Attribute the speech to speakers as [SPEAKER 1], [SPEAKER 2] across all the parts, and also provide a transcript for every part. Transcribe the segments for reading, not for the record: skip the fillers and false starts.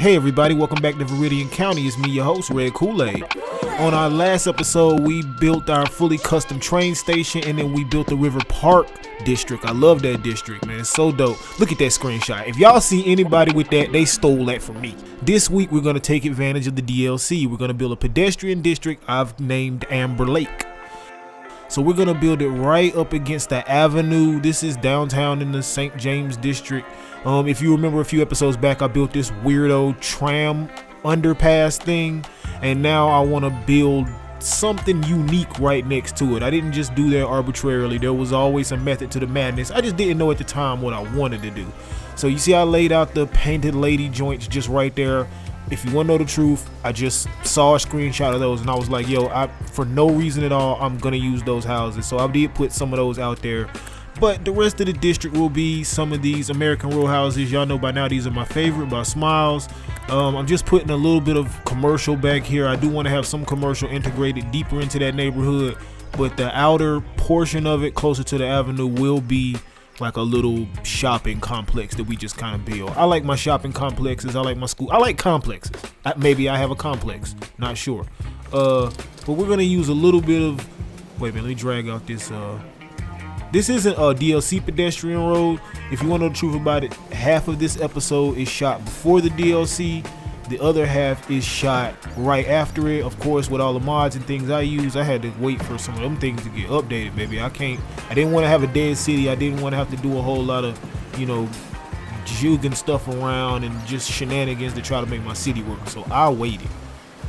[SPEAKER 1] Hey everybody, welcome back to Viridian County. It's me, your host, Red Kool-Aid. On our last episode, we built our fully custom train station, and then we built the River Park district. I love that district, man. It's so dope. Look at that screenshot. If y'all see anybody with that, they stole that from me. This week, we're going to take advantage of the DLC. We're going to build a pedestrian district I've named Amber Lake. So we're going to build it right up against the avenue. This is downtown in the St. James district. If you remember a few episodes back, I built this weirdo tram underpass thing, and now I want to build something unique right next to it. I didn't just do that arbitrarily. There was always a method to the madness. I just didn't know at the time what I wanted to do. So you see I laid out the painted lady joints just right there. If you want to know the truth, I just saw a screenshot of those and I was like, yo, for no reason at all, I'm going to use those houses. So I did put some of those out there. But the rest of the district will be some of these American row houses. Y'all know by now these are my favorite by Smiles. I'm just putting a little bit of commercial back here. I do want to have some commercial integrated deeper into that neighborhood. But the outer portion of it closer to the avenue will be like a little shopping complex that we just kind of build. I like my shopping complexes. I like my school. I like complexes. Maybe I have a complex. Not sure. But we're going to use a little bit of... Wait a minute. Let me drag out this... This isn't a DLC pedestrian road. If you want to know the truth about it, half of this episode is shot before the DLC. The other half is shot right after it. Of course, with all the mods and things I use, I had to wait for some of them things to get updated, baby. I didn't want to have a dead city. I didn't want to have to do a whole lot of, jugging stuff around and just shenanigans to try to make my city work. So I waited.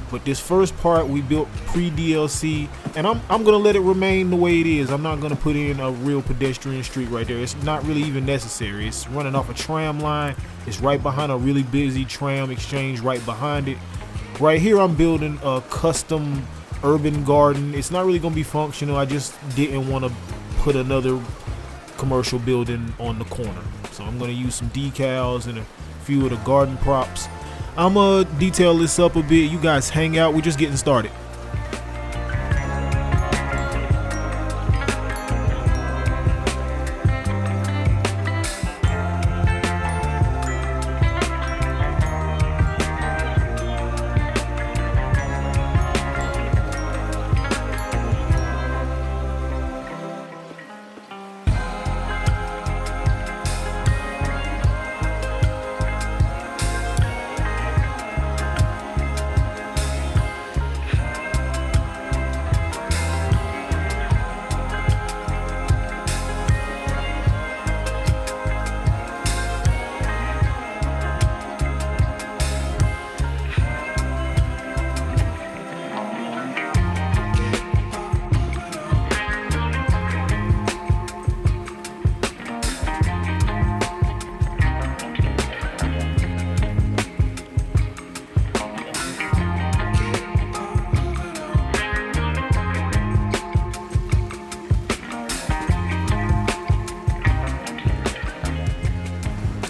[SPEAKER 1] But this first part we built pre-DLC, and I'm gonna let it remain the way it is. I'm not gonna put in a real pedestrian street right there. It's not really even necessary. It's running off a tram line. It's right behind a really busy tram exchange right behind it. Right here I'm building a custom urban garden. It's not really gonna be functional. I just didn't want to put another commercial building on the corner. So I'm gonna use some decals and a few of the garden props. I'm gonna detail this up a bit. You guys hang out. We're just getting started.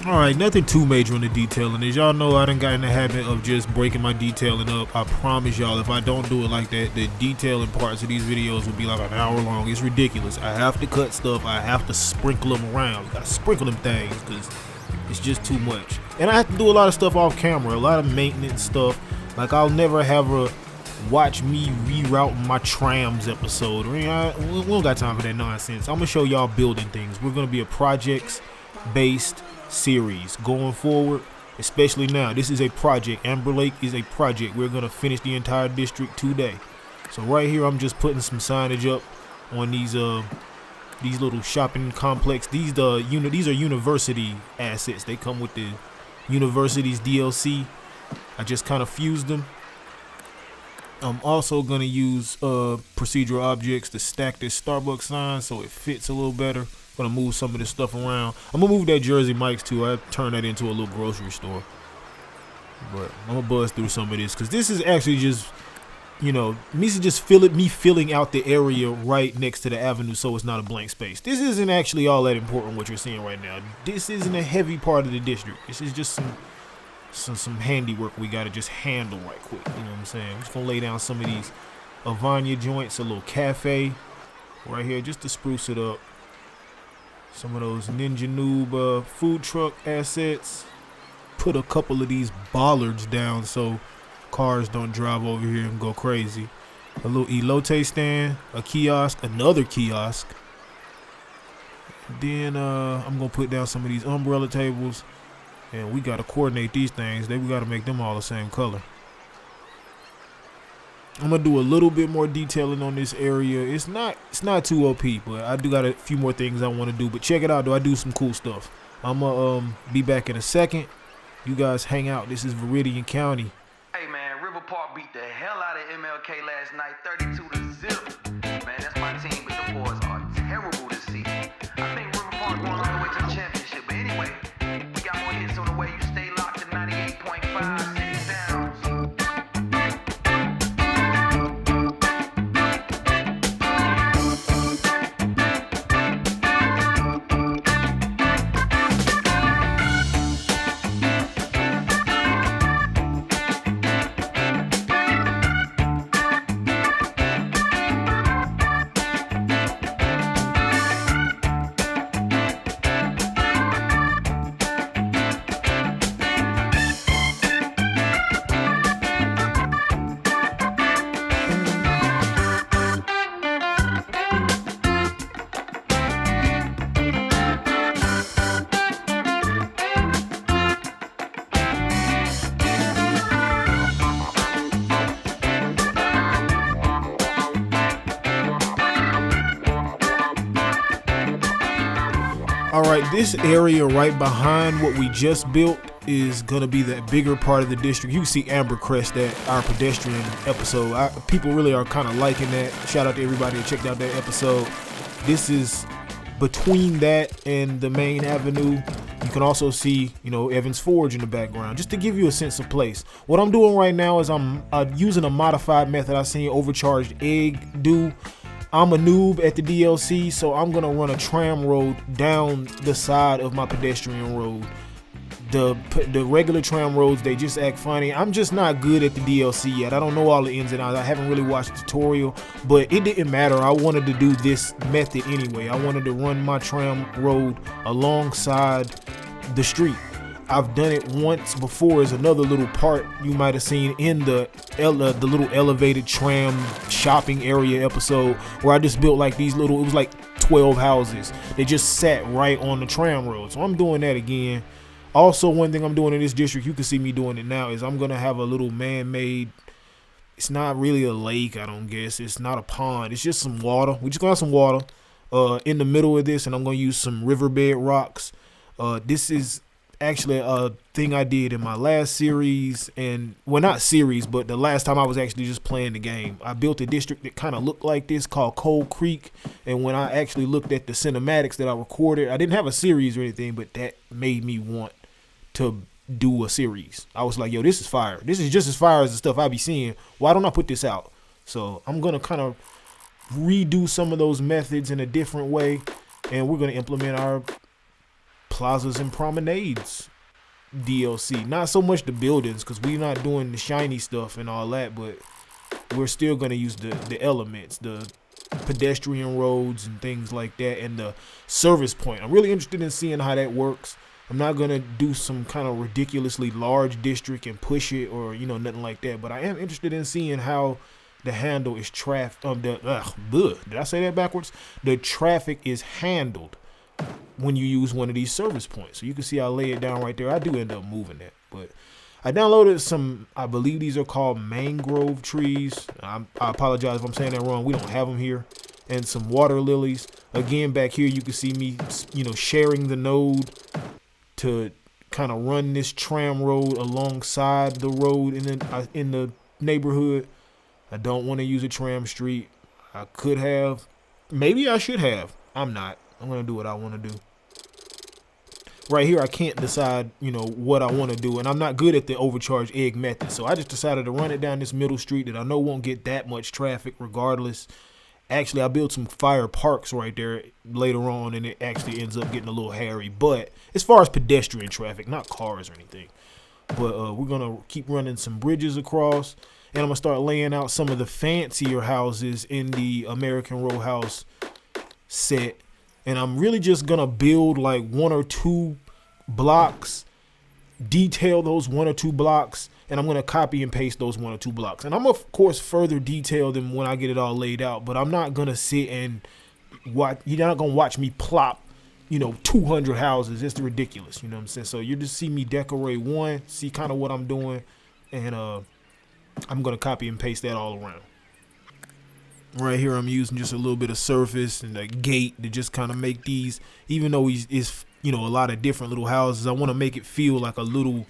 [SPEAKER 1] Alright, nothing too major on the detailing. As y'all know, I done got in the habit of just breaking my detailing up. I promise y'all, if I don't do it like that, the detailing parts of these videos will be like an hour long. It's ridiculous. I have to cut stuff. I have to sprinkle them around. You gotta sprinkle them things because it's just too much. And I have to do a lot of stuff off camera, a lot of maintenance stuff. Like, I'll never have a watch me reroute my trams episode. We don't got time for that nonsense. I'm gonna show y'all building things. We're gonna be a projects-based series going forward, especially now. This is a project. Amber Lake is a project. We're gonna finish the entire district today. So right here I'm just putting some signage up on these little shopping complex. These are university assets. They come with the university's DLC. I just kind of fused them. I'm also gonna use procedural objects to stack this Starbucks sign so it fits a little better. Gonna move some of this stuff around. I'm gonna move that Jersey Mike's too. I turned that into a little grocery store. But I'm gonna buzz through some of this because this is actually just, me filling out the area right next to the avenue so it's not a blank space. This isn't actually all that important what you're seeing right now. This isn't a heavy part of the district. This is just some handiwork we gotta just handle right quick. You know what I'm saying? I'm just gonna lay down some of these Avanya joints, a little cafe right here just to spruce it up. Some of those Ninja Noob food truck assets. put a couple of these bollards down so cars don't drive over here and go crazy. A little elote stand, a kiosk, another kiosk. Then I'm gonna put down some of these umbrella tables, and we gotta coordinate these things. We gotta make them all the same color. I'm gonna do a little bit more detailing on this area. It's not too OP, but I do got a few more things I want to do. But check it out, though. I do some cool stuff. I'm gonna be back in a second. You guys hang out. This is Viridian County.
[SPEAKER 2] Hey man, River Park beat the hell out of MLK last night, 32-0. Man, that's my team, but the boys are terrible this season. I think River Park going all the way to the championship. But anyway, we got more hits on the way. You stay locked at 98.5 City Sounds.
[SPEAKER 1] All right, this area right behind what we just built is going to be the bigger part of the district. You can see Amber Crest at our pedestrian episode. People really are kind of liking that. Shout out to everybody that checked out that episode. This is between that and the main avenue. You can also see, Evans Forge in the background, just to give you a sense of place. What I'm doing right now is I'm using a modified method I've seen Overcharged Egg do. I'm a noob at the DLC, so I'm gonna run a tram road down the side of my pedestrian road. The regular tram roads, they just act funny. I'm just not good at the DLC yet. I don't know all the ins and outs. I haven't really watched the tutorial, but it didn't matter. I wanted to do this method anyway. I wanted to run my tram road alongside the street. I've done it once before as another little part you might have seen in the little elevated tram shopping area episode, where I just built like these it was like 12 houses. They just sat right on the tram road. So I'm doing that again. Also, one thing I'm doing in this district, you can see me doing it now, is I'm going to have a little man-made, it's not really a lake, I don't guess. It's not a pond. It's just some water. We're just going to have some water in the middle of this, and I'm going to use some riverbed rocks. This is actually a thing I did in my last series, and well, not series, but the last time I was actually just playing the game. I built a district that kind of looked like this called Cold Creek, and when I actually looked at the cinematics that I recorded, I didn't have a series or anything, but that made me want to do a series. I was like, yo, this is fire. This is just as fire as the stuff I be seeing. Why don't I put this out? So I'm gonna kind of redo some of those methods in a different way, and we're gonna implement our plazas and promenades DLC. Not so much the buildings, because we're not doing the shiny stuff and all that, but we're still going to use the elements, the pedestrian roads and things like that, and the service point. I'm really interested in seeing how that works. I'm not going to do some kind of ridiculously large district and push it or, nothing like that, but I am interested in seeing how the handle is did I say that backwards? The traffic is handled when you use one of these service points. So you can see I lay it down right there. I do end up moving that, but I downloaded some, I believe these are called mangrove trees. I apologize if I'm saying that wrong. We don't have them here. And some water lilies. Again, back here you can see me, sharing the node to kind of run this tram road alongside the road in the neighborhood. I don't want to use a tram street. I could have. Maybe I should have. I'm not. I'm going to do what I want to do. Right here, I can't decide, what I want to do. And I'm not good at the overcharged egg method. So I just decided to run it down this middle street that I know won't get that much traffic regardless. Actually, I built some fire parks right there later on, and it actually ends up getting a little hairy. But as far as pedestrian traffic, not cars or anything. But we're going to keep running some bridges across. And I'm going to start laying out some of the fancier houses in the American Row House set. And I'm really just going to build like one or two blocks detail those 1 or 2 blocks, and I'm going to copy and paste those 1 or 2 blocks. And I'm, of course, further detail them when I get it all laid out, but I'm not going to sit and watch. You're not going to watch me plop, 200 houses. It's ridiculous. You know what I'm saying? So you just see me decorate one, see kind of what I'm doing, and I'm going to copy and paste that all around. Right here, I'm using just a little bit of surface and a gate to just kind of make these, even though it's a lot of different little houses, I want to make it feel like a little,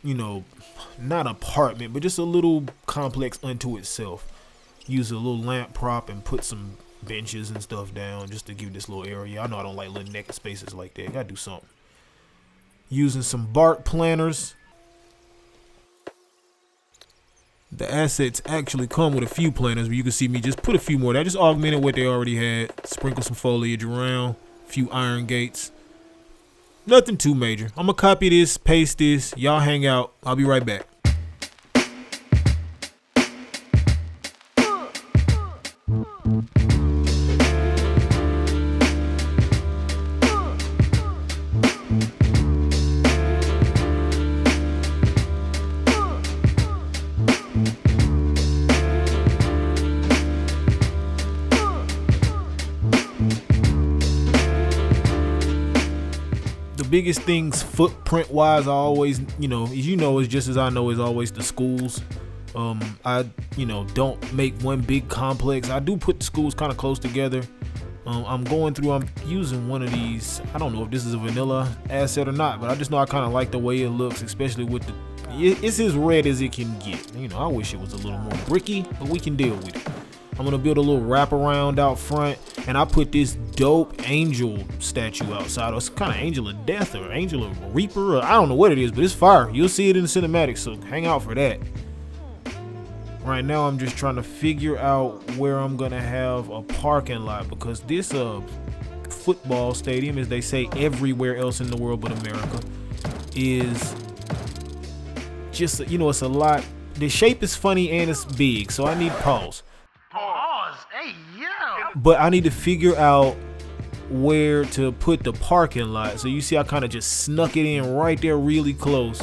[SPEAKER 1] not apartment, but just a little complex unto itself. Use a little lamp prop and put some benches and stuff down just to give this little area. I know I don't like little naked spaces like that. Gotta do something. Using some bark planters. The assets actually come with a few planters, but you can see me just put a few more. I just augmented what they already had. Sprinkle some foliage around, a few iron gates. Nothing too major. I'm gonna copy this, paste this. Y'all hang out. I'll be right back. Biggest things footprint wise, I always, is just as I know, is always the schools. I don't make one big complex. I do put the schools kind of close together. I'm using one of these. I don't know if this is a vanilla asset or not, but I just know I kind of like the way it looks, especially with it's as red as it can get. I wish it was a little more bricky, but we can deal with it. I'm gonna build a little wraparound out front, and I put this dope angel statue outside. It's kind of angel of death or angel of reaper, or I don't know what it is, but it's fire. You'll see it in the cinematics, so hang out for that. Right now, I'm just trying to figure out where I'm gonna have a parking lot, because this football stadium, as they say everywhere else in the world but America, is just it's a lot. The shape is funny and it's big, so I need pause.
[SPEAKER 2] Hey, yo.
[SPEAKER 1] But I need to figure out where to put the parking lot. So you see I kind of just snuck it in right there really close.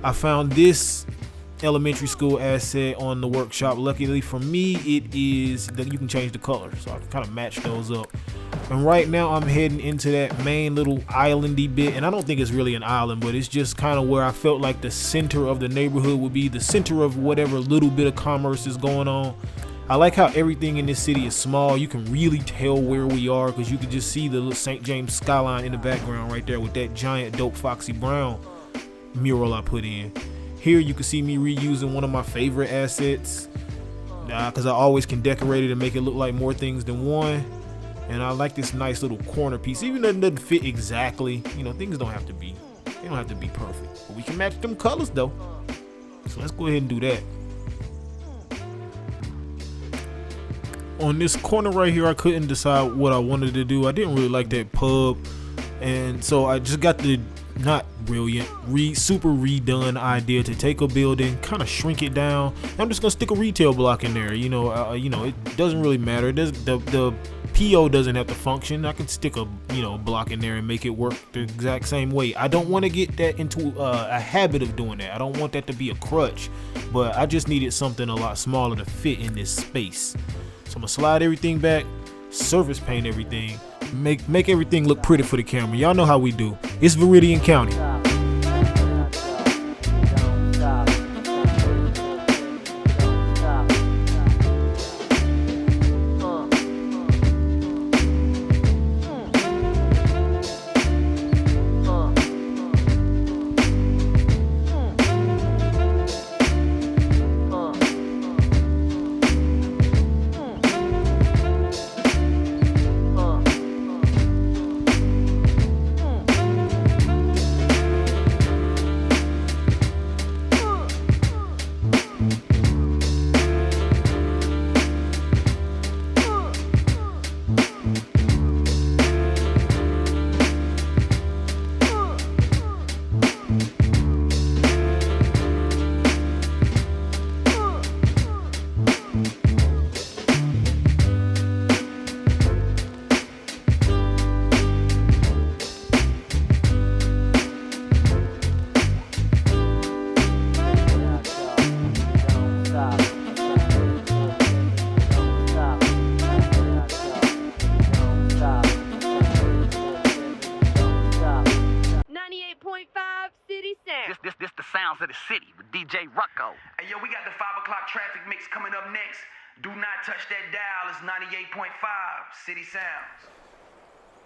[SPEAKER 1] I found this elementary school asset on the workshop. Luckily for me, it is that you can change the color, so I can kind of match those up. And right now I'm heading into that main little islandy bit, and I don't think it's really an island, but it's just kind of where I felt like the center of the neighborhood would be, the center of whatever little bit of commerce is going on. I like how everything in this city is small. You can really tell where we are because you can just see the little St. James skyline in the background right there with that giant dope Foxy Brown mural I put in. Here you can see me reusing one of my favorite assets because I always can decorate it and make it look like more things than one. And I like this nice little corner piece, even though it doesn't fit exactly. Things don't have to be perfect, but we can match them colors though. So let's go ahead and do that. On this corner right here, I couldn't decide what I wanted to do. I didn't really like that pub, and so I just got the not brilliant, super redone idea to take a building, kind of shrink it down. I'm just gonna stick a retail block in there. It doesn't really matter. The PO doesn't have to function. I can stick a block in there and make it work the exact same way. I don't want to get that into a habit of doing that. I don't want that to be a crutch, but I just needed something a lot smaller to fit in this space. So I'm gonna slide everything back, surface paint everything, make everything look pretty for the camera. Y'all know how we do. It's Viridian County.
[SPEAKER 3] sounds of the city with DJ Rucko.
[SPEAKER 2] Hey, yo, we got the 5 o'clock traffic mix coming up next. Do not touch that dial. It's 98.5 City Sounds.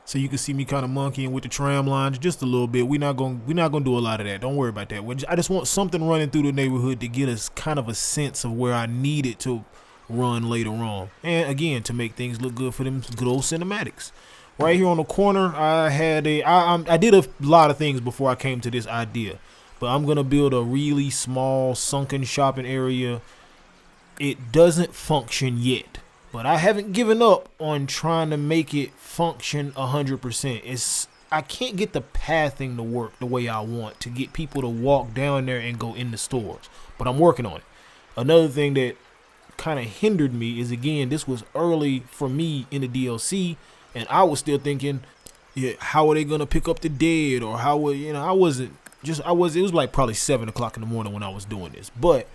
[SPEAKER 1] So you can see me kind of monkeying with the tram lines just a little bit. We're not gonna do a lot of that. Don't worry about that. I just want something running through the neighborhood to get us kind of a sense of where I need it to run later on, and again to make things look good for them good old cinematics. Right here on the corner, I did a lot of things before I came to this idea, but I'm gonna build a really small sunken shopping area. It doesn't function yet, but I haven't given up on trying to make it function 100%. I can't get the pathing to work the way I want to get people to walk down there and go in the stores, but I'm working on it. Another thing that kind of hindered me is, again, this was early for me in the DLC, and I was still thinking, yeah, how are they gonna pick up the dead, or how would, it was like probably 7 o'clock in the morning when I was doing this, but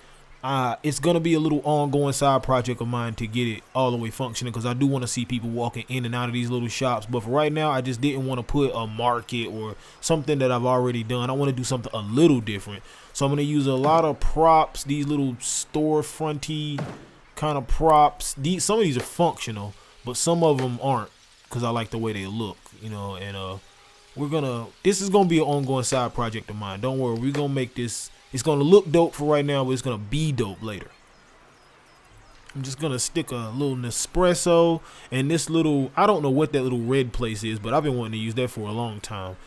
[SPEAKER 1] it's gonna be a little ongoing side project of mine to get it all the way functioning, because I do want to see people walking in and out of these little shops. But for right now, I just didn't want to put a market or something that I've already done. I want to do something a little different, so I'm gonna use a lot of props, these little storefronty kind of props. Some of these are functional, but some of them aren't, because I like the way they look, and this is gonna be an ongoing side project of mine. Don't worry, we're gonna make this. It's gonna look dope for right now, but it's gonna be dope later. I'm just gonna stick a little Nespresso and this little, I don't know what that little red place is, but I've been wanting to use that for a long time.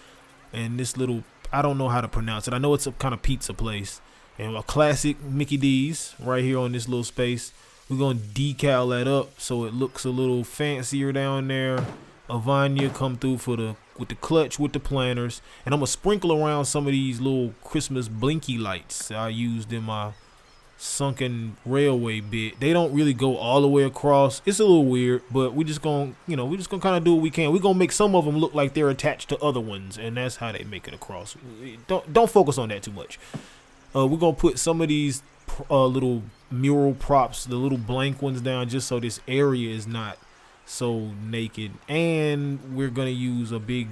[SPEAKER 1] And this little, I don't know how to pronounce it. I know it's a kind of pizza place. And a classic Mickey D's right here on this little space. We're gonna decal that up so it looks a little fancier down there. Avanya come through with the clutch with the planters, and I'm gonna sprinkle around some of these little Christmas blinky lights I used in my sunken railway bit. They don't really go all the way across. It's a little weird, but we just gonna kind of do what we can. We're gonna make some of them look like they're attached to other ones, and that's how they make it across. Don't focus on that too much. We're gonna put some of these little mural props, the little blank ones, down just so this area is not so naked, and we're gonna use a big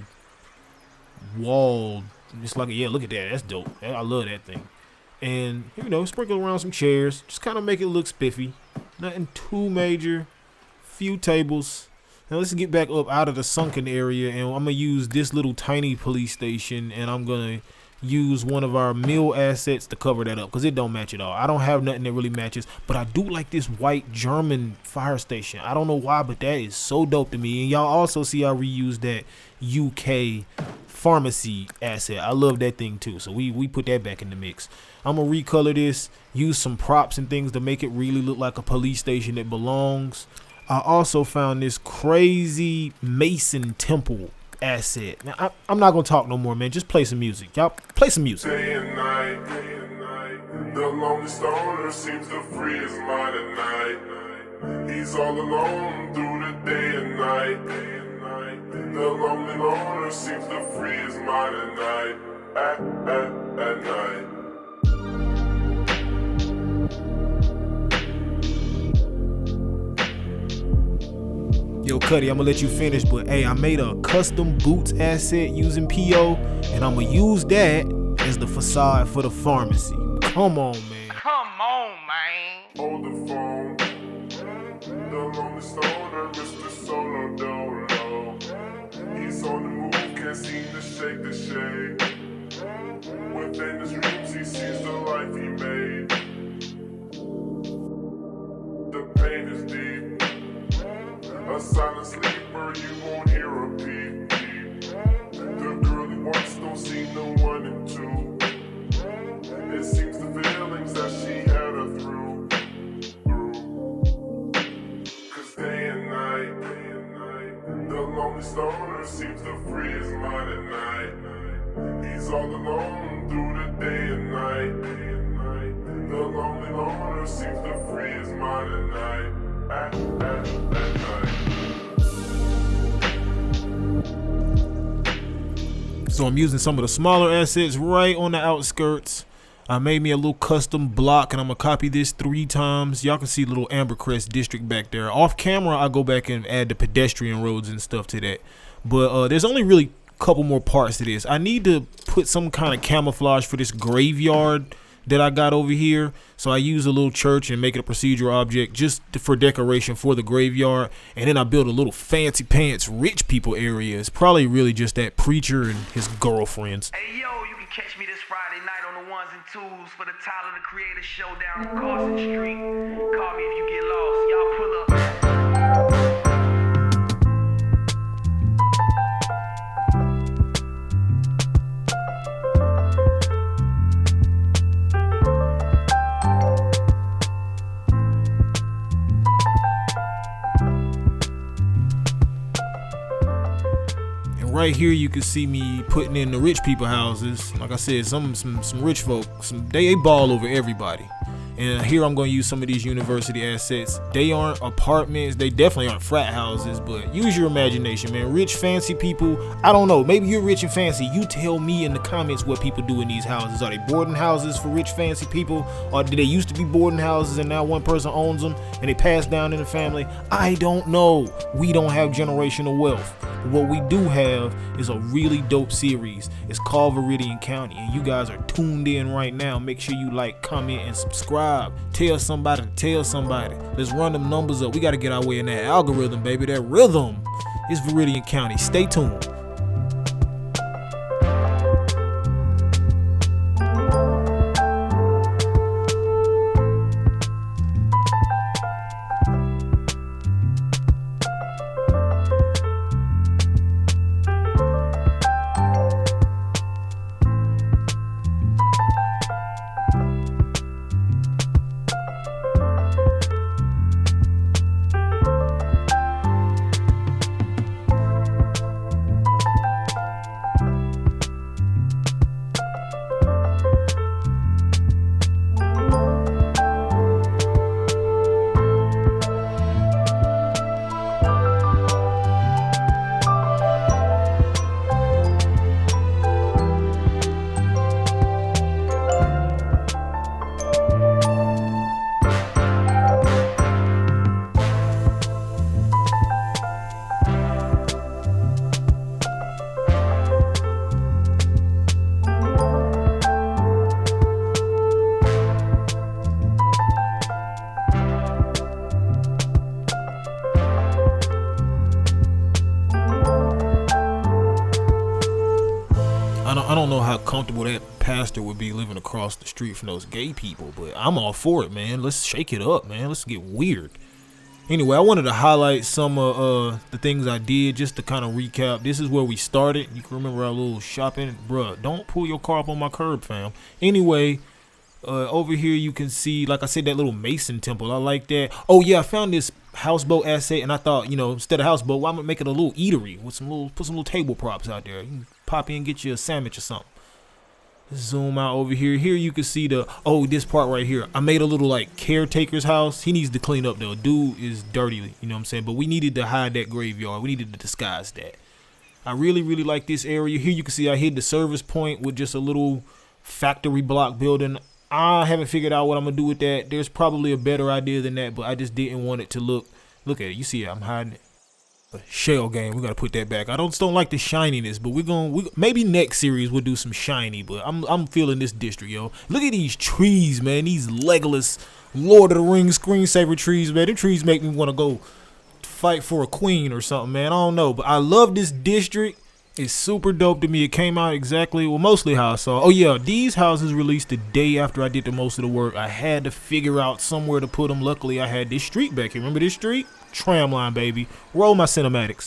[SPEAKER 1] wall. It's like, yeah, look at that, that's dope. I love that thing. And sprinkle around some chairs, just kind of make it look spiffy. Nothing too major. Few tables. Now let's get back up out of the sunken area, and I'm gonna use this little tiny police station, and I'm gonna use one of our mill assets to cover that up, because it don't match at all. I don't have nothing that really matches, but I do like this white German fire station. I don't know why, but that is so dope to me. And y'all also see I reused that UK pharmacy asset. I love that thing too, so we put that back in the mix. I'm gonna recolor this, use some props and things to make it really look like a police station that belongs. I also found this crazy Mason temple asset. Now, I'm not gonna talk no more, man. Just play some music. Y'all play some music.
[SPEAKER 4] Day and night, the lonely stoner seems to free his mind at night. He's all alone through the day and night. The lonely loner seems to free his mind at night. At night.
[SPEAKER 1] Yo, Cuddy, I'm gonna let you finish, but hey, I made a custom boots asset using PO, and I'm gonna use that as the facade for the pharmacy. Come on, man.
[SPEAKER 3] Come on, man.
[SPEAKER 4] Hold the phone. The lonely stoner, Mr. Solo Dolo. He's on the move, can't seem to shake the shade. Within his dreams, he sees the life he made. The pain is deep. A silent sleeper, you won't hear a peep. The girl he wants don't seem to want him to. It seems the feelings that she had her through. Cause day and night, the lonely stoner seems to free his mind at night. He's all alone through the day and night. The lonely loner seems to free his mind at night. At night.
[SPEAKER 1] So I'm using some of the smaller assets right on the outskirts. I made me a little custom block, and I'm gonna copy this 3 times. Y'all can see little Amber Crest district back there. Off camera, I go back and add the pedestrian roads and stuff to that. But there's only really couple more parts to this. I need to put some kind of camouflage for this graveyard that I got over here. So I use a little church and make it a procedural object just for decoration for the graveyard. And then I build a little fancy pants rich people area. It's probably really just that preacher and his girlfriends.
[SPEAKER 2] Hey yo, you can catch me this Friday night on the ones and twos for the Tyler the Creator Showdown in Carson Street. Call me if you get lost. Y'all pull up.
[SPEAKER 1] Right here you can see me putting in the rich people houses. Like I said, some rich folk, they ball over everybody. And here I'm going to use some of these university assets. They aren't apartments, they definitely aren't frat houses, but use your imagination, man. Rich, fancy people, I don't know, maybe you're rich and fancy. You tell me in the comments what people do in these houses. Are they boarding houses for rich, fancy people? Or did they used to be boarding houses and now one person owns them and they pass down in the family? I don't know. We don't have generational wealth. But what we do have is a really dope series. It's called Viridian County, and you guys are tuned in right now. Make sure you like, comment, and subscribe. Tell somebody to tell somebody. Let's run them numbers up. We got to get our way in that algorithm, baby. That rhythm. It's Viridian County. Stay tuned. I don't know how comfortable that pastor would be living across the street from those gay people, but I'm all for it, man. Let's shake it up, man. Let's get weird. Anyway, I wanted to highlight some of the things I did just to kind of recap. This is where we started. You can remember our little shopping. Bruh, don't pull your car up on my curb, fam. Anyway, over here you can see, like I said, that little Mason temple. I like that. Oh yeah, I found this houseboat asset, and I thought, you know, instead of houseboat, well, I'm gonna make it a little eatery with put some little table props out there. You can pop in and get you a sandwich or something. Zoom out over here. Here you can see this part right here. I made a little like caretaker's house. He needs to clean up though. Dude is dirty, you know what I'm saying? But we needed to hide that graveyard. We needed to disguise that. I really like this area. Here you can see I hid the service point with just a little factory block building. I haven't figured out what I'm gonna do with that. There's probably a better idea than that, but I just didn't want it to look at it. You see it, I'm hiding it. A shell game, we gotta put that back. I just don't like the shininess, but maybe next series we'll do some shiny, but I'm feeling this district, yo. Look at these trees, man. These Legolas Lord of the Rings screensaver trees, man. Them trees make me want to go fight for a queen or something, man. I don't know, but I love this district. It's super dope to me. It came out exactly, well, mostly how I saw. Oh yeah, these houses released the day after I did the most of the work. I had to figure out somewhere to put them. Luckily, I had this street back here. Remember this street? Tramline, baby. Roll my cinematics.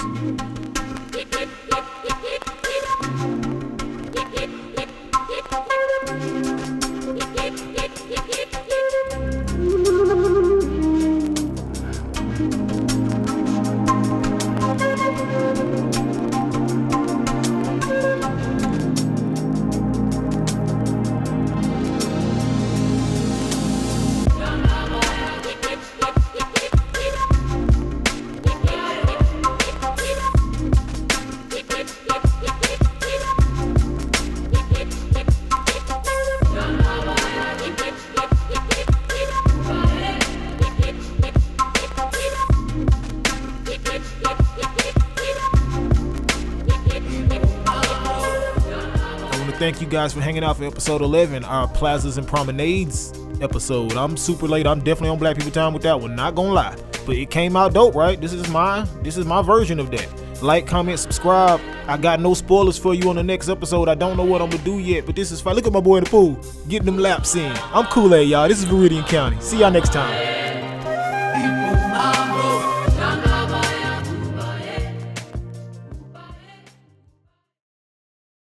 [SPEAKER 1] thank you guys for hanging out for episode 11, our Plazas and Promenades episode. I'm super late. I'm definitely on Black People Time with that one, not gonna lie. But it came out dope, right? This is my version of that. Like, comment, subscribe. I got no spoilers for you on the next episode. I don't know what I'm gonna do yet, but this is fun. Look at my boy in the pool, getting them laps in. I'm Kool-Aid, y'all. This is Viridian County. See y'all next time.